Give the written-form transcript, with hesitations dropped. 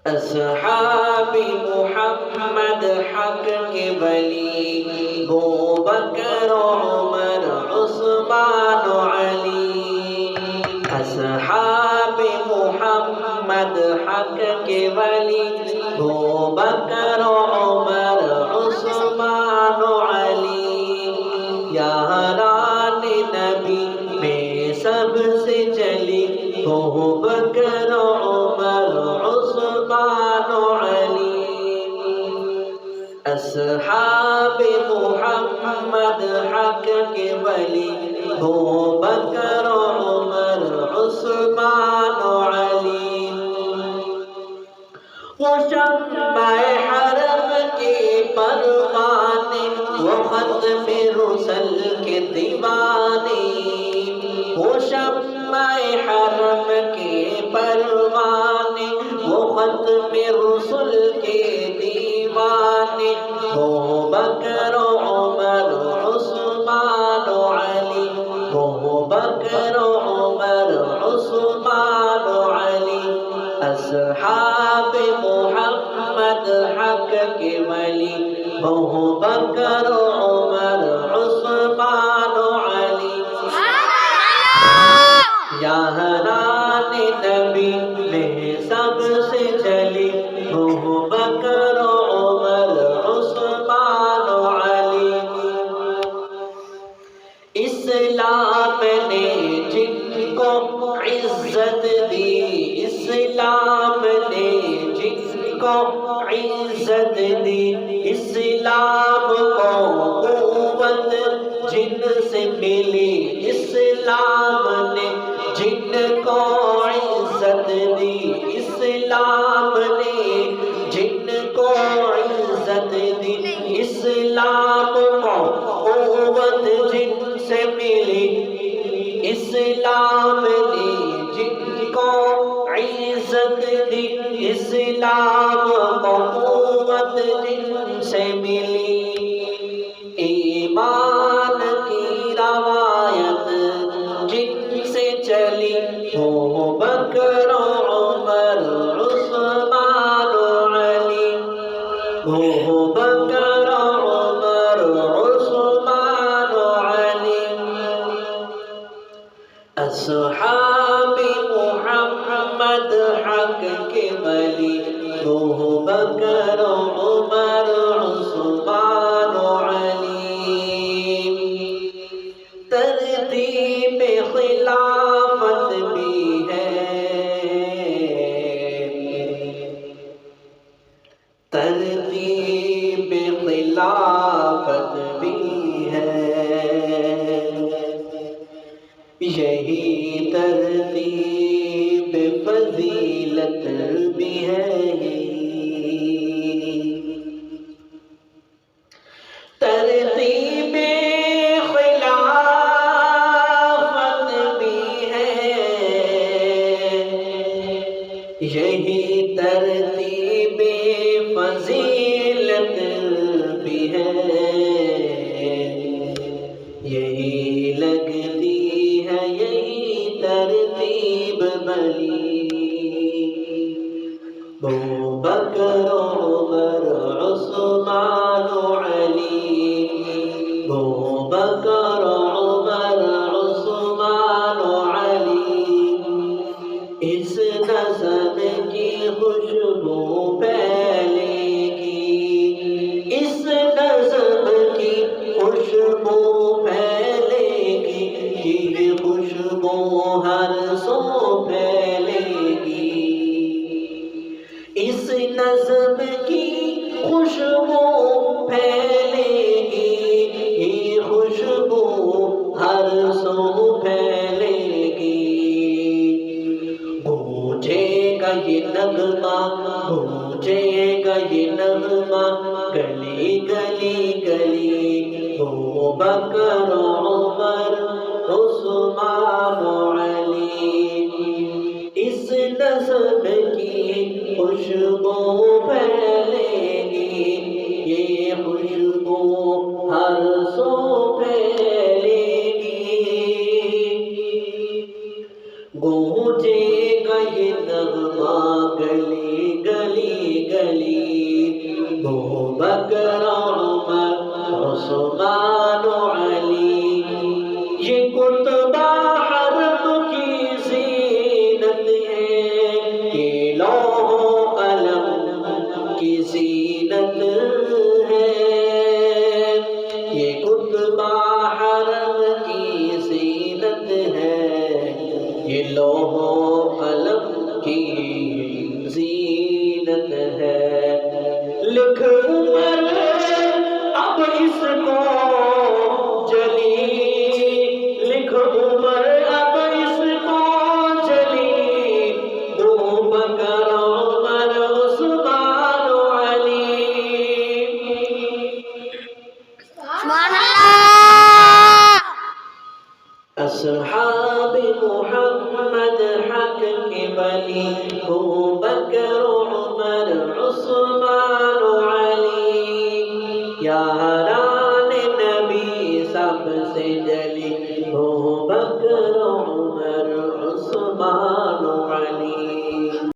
اصحاب محمد حق کے ولی بوبکر عمر عثمان علی اصحاب محمد حق کے ولی بوبکر عمر عثمان علی یاران نبی میں سب سے چلی بوبکر عمر عثمان علی اصحاب محمد حق کے ولی بوبکر عمر عثمان علی وہ شمع حرم کے پروانے وہ ختم رسل کے دیوانے وہ شمع حرم کے پروانے وہ ختم رسل کے دیوانے بوبکر عمر عثمان علی بوبکر عمر عثمان علی اصحاب محمد حق کے ولی بوبکر عمر عثمان علی یاران نبی میں سب سے چلی بوبکر عمر عثمان علی اسلام نے جن کو عزت دی اسلام نے جن کو عزت دی اسلام کو قوت جن سے ملی اسلام نے جن کو عزت دی اسلام نے جن کو عزت دی اسلام کو قوت جن سے ملی اسلام نے جن کو عزت دی اسلام کو قوت جن سے ملی ایمان کی روایت جن سے چلی بوبکر عمر عثمان علی بوبکر عمر عثمان علی اصحاب محمد حق کے ولی بوبکر عمر عثمان علی ترتیب خلافت بھی ہے ترتیب خلافت بھی ہے یہی ترتیب فضیلت بھی ہے ترتیب خلافت بھی ہے یہی ترتیب فضیلت بھی ہے یہی لگتی ہے یہی ترتیب بلی بوبکر عمر عثمان علی بوبکر عمر عثمان علی اس نسب کی خوشبو پھیلے گی اس نسب کی خوشبو پھیلے گی یہ خوشبو ہر سو پھیلے گی اس نسب کی خوشبو پھیلے گی یہ خوشبو ہر سو پھیلے گی گونجے گا یہ نغمہ گونجے گا یہ نغمہ گلی گلی گلی بوبکر عمر عثمان علی اس نسب کی خوشبو پھیلے گی یہ خوشبو ہر سو پھیلے گی گونجے گا یہ نغمہ گلی گلی بکر عمر عثمان علی یہ کتبہ حرم کی زینت ہے یہ لوح و قلم کی زینت ہے یہ کتبہ حرم کی زینت ہے یہ لوح و قلم کی زینت ہے لکھ عمر اب اس کو جلی لکھ عمر اب اس کو جلی ابو بکر عمر عثمان علی سبحان اللہ اصحاب محمد حق کے ولی ابو بکر عمر عثمان علی یاران نبی سب سے جلی ابو بکر عمر عثمان